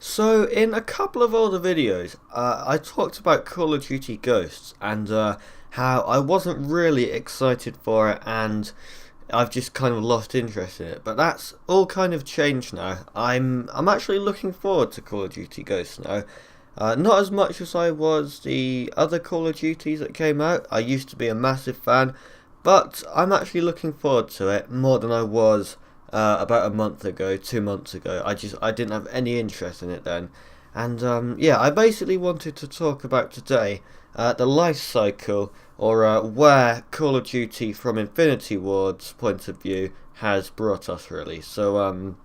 So, in a couple of older videos, I talked about Call of Duty Ghosts and how I wasn't really excited for it, and I've just kind of lost interest in it. But that's all kind of changed now. I'm actually looking forward to Call of Duty Ghosts now. Not as much as I was the other Call of Duties that came out. I used to be a massive fan, but I'm actually looking forward to it more than I was about a month ago, 2 months ago. I didn't have any interest in it then, and yeah, I basically wanted to talk about today the life cycle, or where Call of Duty from Infinity Ward's point of view has brought us really. So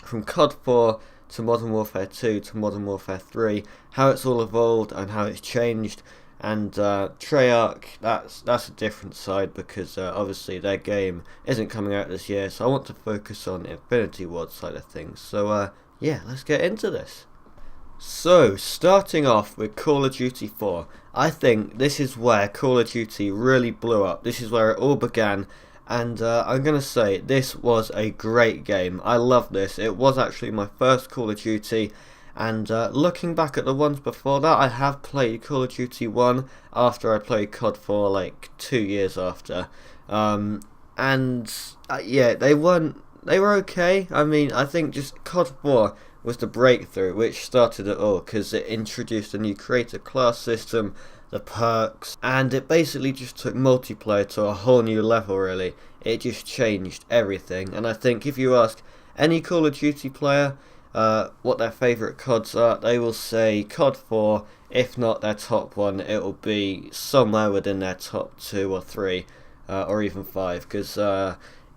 from COD 4 to Modern Warfare 2 to Modern Warfare 3, how it's all evolved and how it's changed. And Treyarch, that's a different side because obviously their game isn't coming out this year, so I want to focus on Infinity Ward side of things. So yeah, let's get into this. So, starting off with Call of Duty 4, I think this is where Call of Duty really blew up. This is where it all began, and I'm going to say this was a great game. I love this. It was actually my first Call of Duty, and looking back at the ones before that, I have played Call of Duty 1 after I played COD 4 like 2 years after. And yeah, they were okay. I mean, I think just COD 4 was the breakthrough which started it all, because it introduced a new creator class system, the perks, and it basically just took multiplayer to a whole new level really. It just changed everything, and I think if you ask any Call of Duty player what their favourite CODs are, they will say COD 4. If not their top one, it will be somewhere within their top 2 or 3, or even 5, because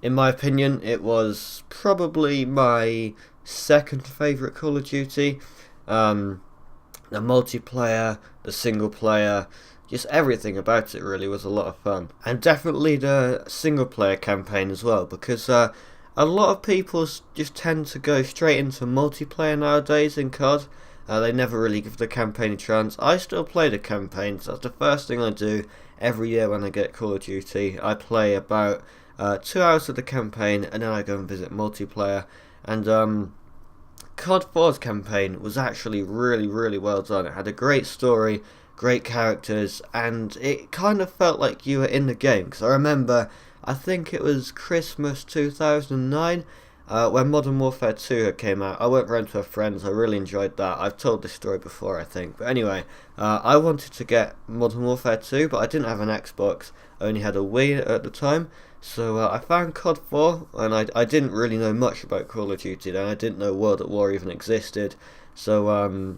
in my opinion it was probably my second favourite Call of Duty. The multiplayer, the single player, just everything about it really was a lot of fun. And definitely the single player campaign as well, because a lot of people just tend to go straight into multiplayer nowadays in COD. They never really give the campaign a chance. I still play the campaign, so that's the first thing I do every year when I get Call of Duty. I play about 2 hours of the campaign, and then I go and visit multiplayer. And COD 4's campaign was actually really, really well done. It had a great story, great characters, and it kind of felt like you were in the game. Because I remember, I think it was Christmas 2009, when Modern Warfare 2 came out. I went round to a friend's, I really enjoyed that. I've told this story before, I think. But anyway, I wanted to get Modern Warfare 2, but I didn't have an Xbox. I only had a Wii at the time. So I found COD 4, and I didn't really know much about Call of Duty then. I didn't know World at War even existed. So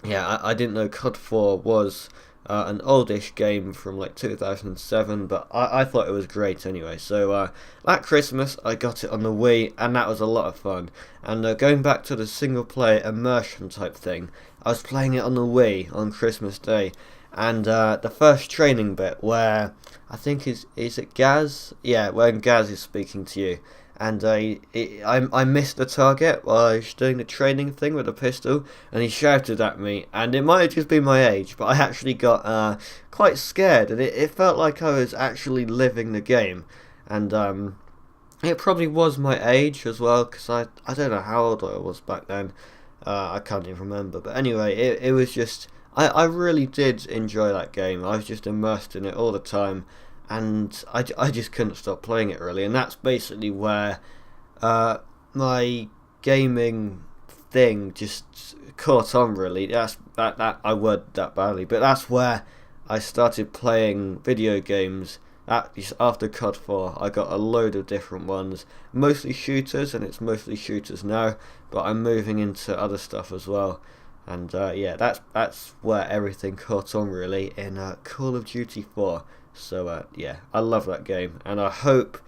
yeah, I didn't know COD 4 was an oldish game from like 2007, but I thought it was great anyway. So that Christmas I got it on the Wii, and that was a lot of fun. And going back to the single player immersion type thing, I was playing it on the Wii on Christmas Day, and the first training bit where I think is it Gaz? Yeah, when Gaz is speaking to you, and I missed the target while I was doing the training thing with the pistol, and he shouted at me, and it might have just been my age, but I actually got quite scared, and it felt like I was actually living the game, and it probably was my age as well, because I don't know how old I was back then. I can't even remember, but anyway, it was just, I really did enjoy that game. I was just immersed in it all the time, and I just couldn't stop playing it really. And that's basically where my gaming thing just caught on really. That I worded that badly, but that's where I started playing video games. After COD 4, I got a load of different ones, mostly shooters, and it's mostly shooters now, but I'm moving into other stuff as well. And yeah, that's where everything caught on really in Call of Duty 4. So yeah, I love that game, and I hope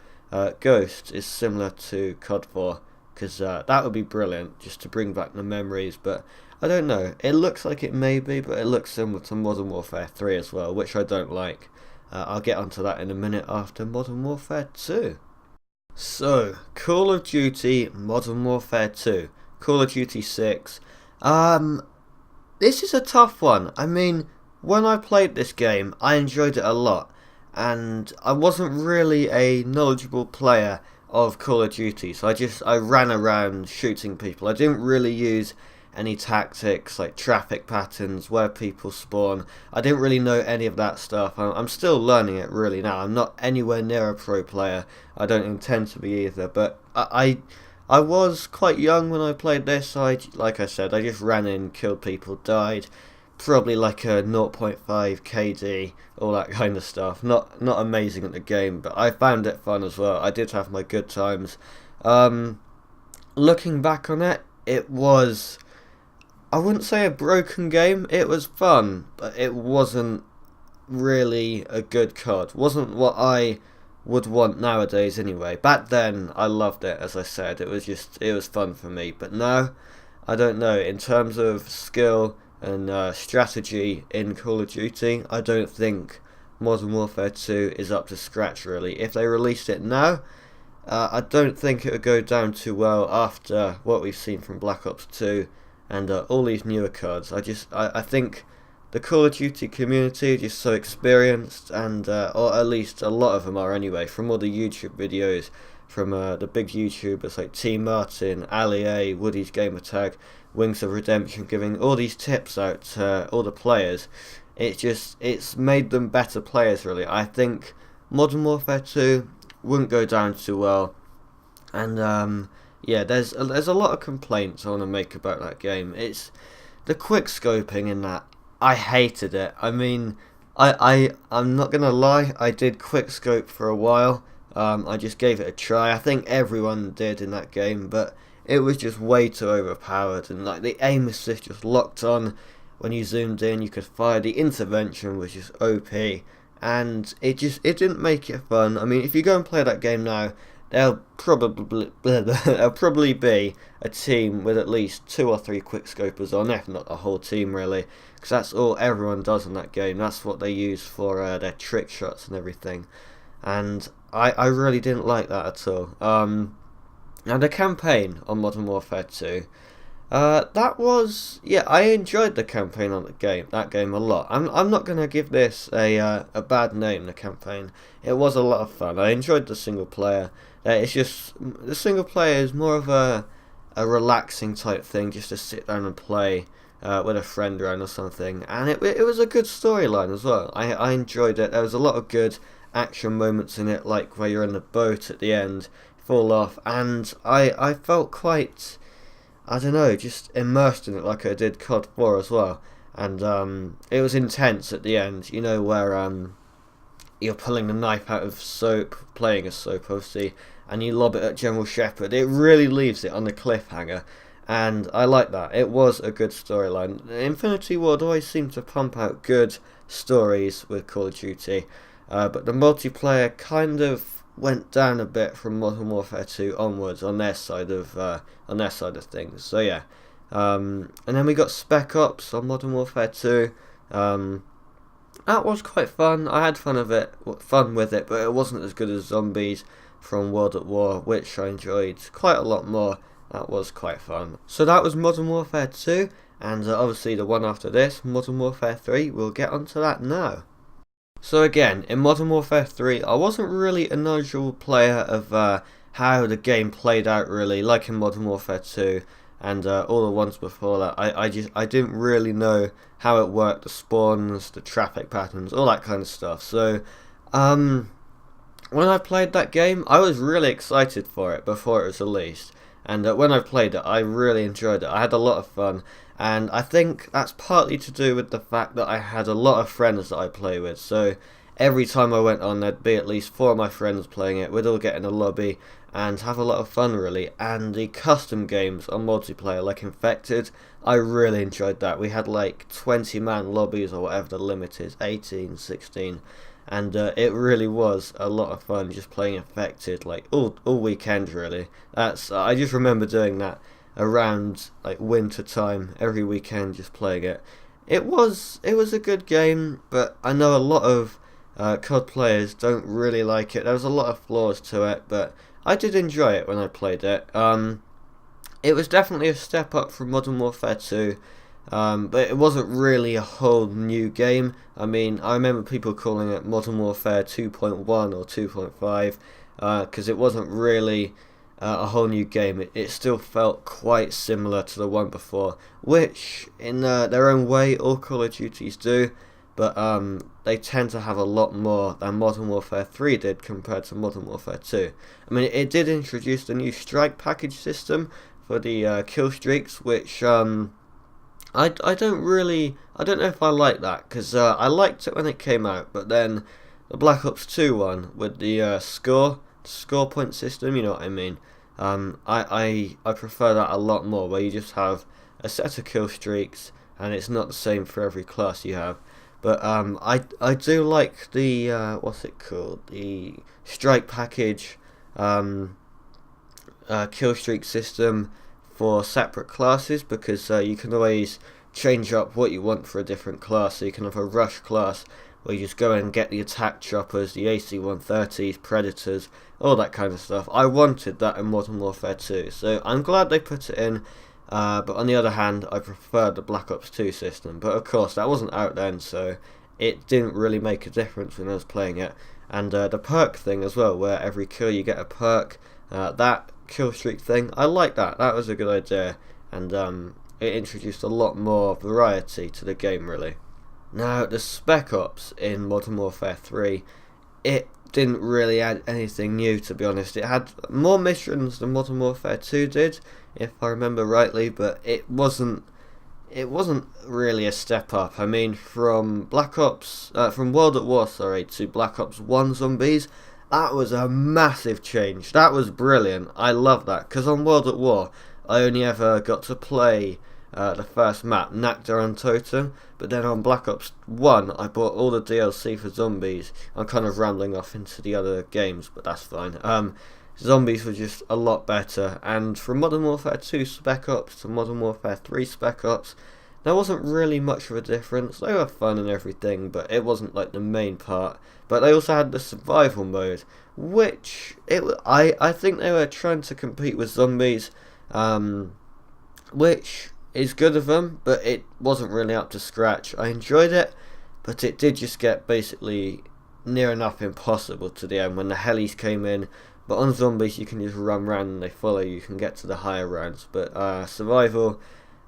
Ghost is similar to COD 4, because that would be brilliant, just to bring back the memories. But I don't know, it looks like it may be, but it looks similar to Modern Warfare 3 as well, which I don't like. I'll get onto that in a minute after Modern Warfare 2. So, Call of Duty Modern Warfare 2, Call of Duty 6. This is a tough one. I mean, when I played this game, I enjoyed it a lot, and I wasn't really a knowledgeable player of Call of Duty, so I ran around shooting people. I didn't really use any tactics like traffic patterns, where people spawn. I didn't really know any of that stuff. I'm still learning it really now. I'm not anywhere near a pro player. I don't intend to be either, but I was quite young when I played this. So like I said, I just ran in, killed people, died. Probably like a 0.5 KD, all that kind of stuff. Not amazing at the game, but I found it fun as well. I did have my good times. Looking back on it, it was, I wouldn't say a broken game. It was fun, but it wasn't really a good COD. Wasn't what I would want nowadays anyway. Back then, I loved it, as I said. It was fun for me. But now, I don't know. In terms of skill and strategy in Call of Duty, I don't think Modern Warfare 2 is up to scratch really. If they released it now, I don't think it would go down too well after what we've seen from Black Ops 2 and all these newer CODs. I think the Call of Duty community are just so experienced, and or at least a lot of them are anyway, from all the YouTube videos from the big YouTubers like T Martin, Ali A, Woody's Gamertag, Wings of Redemption, giving all these tips out to all the players. It's made them better players really. I think Modern Warfare 2 wouldn't go down too well, and yeah, there's a lot of complaints I want to make about that game. It's the quick scoping in that. I hated it. I mean, I'm not gonna lie, I did quick scope for a while. I just gave it a try. I think everyone did in that game, but it was just way too overpowered, and like the aim assist just locked on. When you zoomed in, you could fire. The intervention was just OP, and it didn't make it fun. I mean, if you go and play that game now, there'll probably be a team with at least 2 or 3 quickscopers on, if not a whole team really, because that's all everyone does in that game. That's what they use for their trick shots and everything, and I really didn't like that at all. Now the campaign on Modern Warfare 2, that was, yeah, I enjoyed the campaign on that game a lot. I'm not gonna give this a bad name. The campaign, it was a lot of fun. I enjoyed the single player. It's just the single player is more of a relaxing type thing, just to sit down and play with a friend around or something. And it was a good storyline as well. I enjoyed it. There was a lot of good action moments in it, like where you're in the boat at the end, fall off, and I felt quite, I don't know, just immersed in it like I did COD 4 as well. And it was intense at the end, you know, where you're pulling the knife out of soap, playing as soap obviously, and you lob it at General Shepard. It really leaves it on the cliffhanger, and I like that. It was a good storyline. Infinity Ward always seemed to pump out good stories with Call of Duty, but the multiplayer kind of went down a bit from Modern Warfare 2 onwards on their side of things. So yeah, and then we got Spec Ops on Modern Warfare 2. That was quite fun. I had fun with it, but it wasn't as good as Zombies from World at War, which I enjoyed quite a lot more. That was quite fun. So that was Modern Warfare 2, and obviously the one after this, Modern Warfare 3. We'll get onto that now. So again, in Modern Warfare 3, I wasn't really a knowledgeable player of how the game played out really, like in Modern Warfare 2 and all the ones before that. I didn't really know how it worked, the spawns, the traffic patterns, all that kind of stuff. So when I played that game, I was really excited for it before it was released, and when I played it, I really enjoyed it. I had a lot of fun. And I think that's partly to do with the fact that I had a lot of friends that I play with. So every time I went on, there'd be at least 4 of my friends playing it. We'd all get in a lobby and have a lot of fun really. And the custom games on multiplayer, like Infected, I really enjoyed that. We had like 20-man lobbies or whatever the limit is, 18, 16. And it really was a lot of fun just playing Infected like all weekend really. I just remember doing that around like winter time every weekend, just playing it. It was a good game, but I know a lot of COD players don't really like it. There was a lot of flaws to it, but I did enjoy it when I played it. It was definitely a step up from Modern Warfare 2, but it wasn't really a whole new game. I mean, I remember people calling it Modern Warfare 2.1 or 2.5 because it wasn't really a whole new game. It still felt quite similar to the one before, which in their own way all Call of Duties do, but they tend to have a lot more than Modern Warfare 3 did compared to Modern Warfare 2. I mean, it did introduce the new strike package system for the kill streaks, which I don't know if I like that, because I liked it when it came out, but then the Black Ops 2 one with the score point system, you know what I mean. I prefer that a lot more, where you just have a set of kill streaks and it's not the same for every class you have. But I do like the what's it called, the strike package kill streak system for separate classes, because you can always change up what you want for a different class. So you can have a rush class where you just go and get the attack choppers, the AC-130s, predators, all that kind of stuff. I wanted that in Modern Warfare 2, so I'm glad they put it in. But on the other hand, I prefer the Black Ops 2 system. But of course, that wasn't out then, so it didn't really make a difference when I was playing it. And the perk thing as well, where every kill you get a perk, that kill streak thing, I like that. That was a good idea, and it introduced a lot more variety to the game, really. Now, the Spec Ops in Modern Warfare 3, it didn't really add anything new, to be honest. It had more missions than Modern Warfare 2 did, if I remember rightly, but it wasn't really a step up. I mean, from from World at War, to Black Ops 1 Zombies, that was a massive change. That was brilliant. I love that, because on World at War, I only ever got to play the first map, Nakda on Totem, but then on Black Ops 1 I bought all the DLC for Zombies. I'm kind of rambling off into the other games, but that's fine. Zombies were just a lot better, and from Modern Warfare 2 Spec Ops to Modern Warfare 3 Spec Ops, there wasn't really much of a difference. They were fun and everything, but it wasn't like the main part. But they also had the survival mode, which I think they were trying to compete with Zombies, which is good of them, but it wasn't really up to scratch. I enjoyed it, but it did just get basically near enough impossible to the end when the helis came in. But on Zombies you can just run around and they follow you, you can get to the higher rounds. But survival,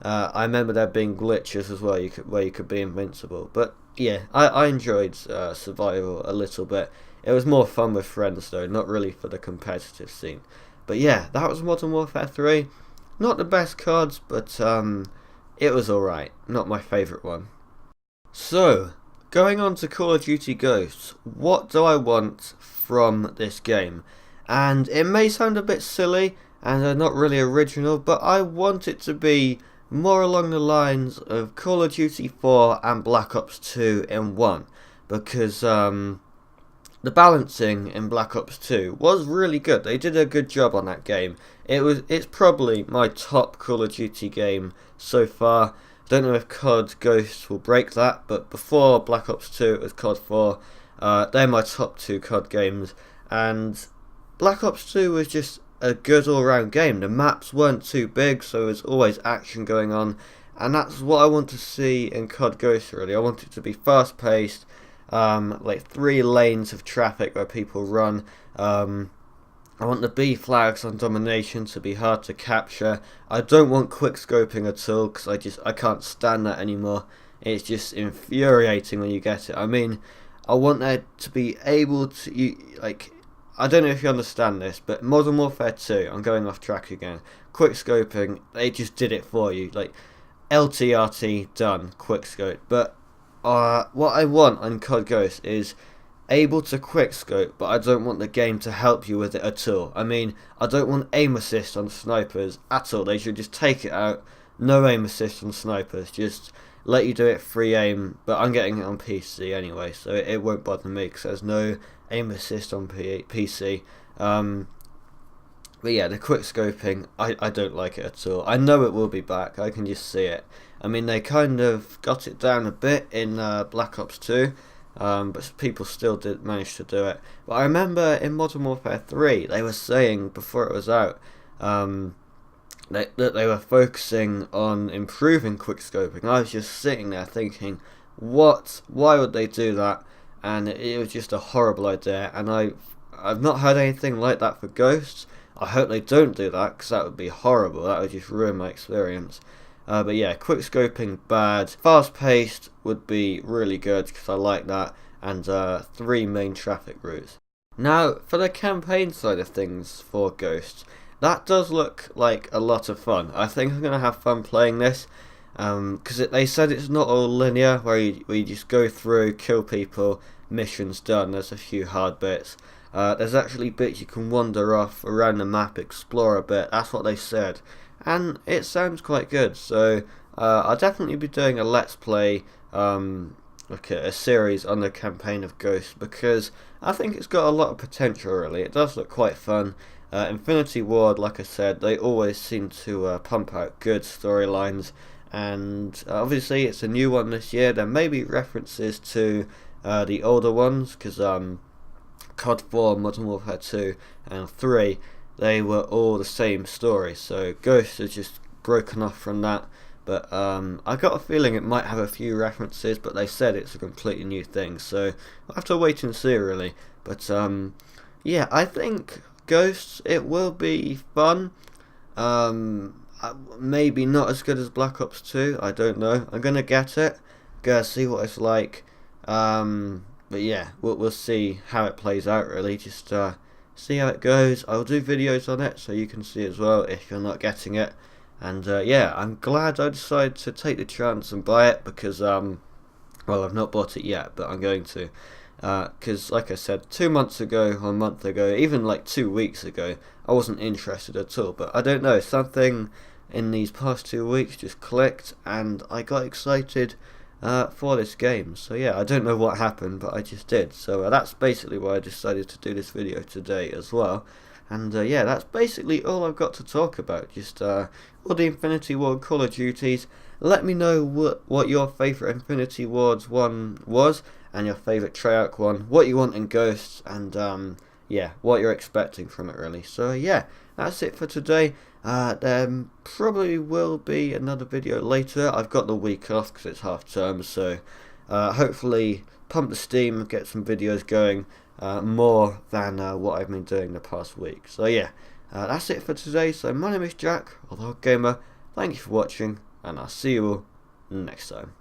I remember there being glitches as well, where you could be invincible. But yeah, I enjoyed survival a little bit. It was more fun with friends though, not really for the competitive scene. But yeah, that was Modern Warfare 3. Not the best cards, but it was alright. Not my favourite one. So, going on to Call of Duty Ghosts, what do I want from this game? And it may sound a bit silly and not really original, but I want it to be more along the lines of Call of Duty 4 and Black Ops 2 in one, because the balancing in Black Ops 2 was really good. They did a good job on that game. It's probably my top Call of Duty game so far. Don't know if COD Ghosts will break that, but before Black Ops 2 it was COD 4. They're my top two COD games, and Black Ops 2 was just a good all-round game. The maps weren't too big, so there was always action going on, and that's what I want to see in COD Ghosts, really. I want it to be fast-paced, like 3 lanes of traffic where people run. I want the B flags on domination to be hard to capture. I don't want quick scoping at all, because I can't stand that anymore. It's just infuriating when you get it. I mean, I want there to be able to, I don't know if you understand this, but Modern Warfare 2, I'm going off track again, quick scoping, they just did it for you, like LTRT done, quick scope. But what I want on COD Ghost is able to quick scope, but I don't want the game to help you with it at all. I mean, I don't want aim assist on snipers at all. They should just take it out. No aim assist on snipers, just let you do it free aim. But I'm getting it on PC anyway, so it won't bother me, because there's no aim assist on PC. But yeah, the quick scoping, I don't like it at all. I know it will be back, I can just see it. I mean, they kind of got it down a bit in Black Ops 2, but people still did manage to do it. But I remember in Modern Warfare 3, they were saying before it was out that they were focusing on improving quick scoping. I was just sitting there thinking, what? Why would they do that? And it was just a horrible idea, and I've not heard anything like that for Ghosts. I hope they don't do that, because that would be horrible. That would just ruin my experience. But yeah, quick scoping bad. Fast paced would be really good, because I like that. And 3 main traffic routes. Now, for the campaign side of things for Ghosts, that does look like a lot of fun. I think I'm going to have fun playing this, because they said it's not all linear, where you just go through, kill people, missions done. There's a few hard bits. There's actually bits you can wander off around the map, explore a bit. That's what they said, and it sounds quite good. So I'll definitely be doing a let's play, like a series on the campaign of Ghosts, because I think it's got a lot of potential. Really, it does look quite fun. Infinity Ward, like I said, they always seem to pump out good storylines, and obviously it's a new one this year. There may be references to the older ones, because COD 4, Modern Warfare 2 and 3, they were all the same story, so Ghosts has just broken off from that. But I got a feeling it might have a few references, but they said it's a completely new thing, so I'll have to wait and see really. But yeah, I think Ghosts, it will be fun. Maybe not as good as Black Ops 2, I don't know. I'm gonna get it, gonna see what it's like. But yeah, we'll see how it plays out really. Just see how it goes. I'll do videos on it so you can see as well if you're not getting it. And yeah, I'm glad I decided to take the chance and buy it, because well, I've not bought it yet, but I'm going to. Because like I said, 2 months ago, or a month ago, even like 2 weeks ago, I wasn't interested at all. But I don't know, something in these past 2 weeks just clicked, and I got excited for this game. So yeah, I don't know what happened, but I just did. So that's basically why I decided to do this video today as well. And yeah, that's basically all I've got to talk about. Just all the Infinity Ward Call of Duties. Let me know what your favourite Infinity Wards one was, and your favourite Treyarch one, what you want in Ghosts, and yeah, what you're expecting from it really. So yeah, that's it for today. There probably will be another video later. I've got the week off because it's half term, so hopefully pump the steam, get some videos going, more than what I've been doing the past week. So yeah, that's it for today. So my name is Jack, or the Hog Gamer. Thank you for watching, and I'll see you all next time.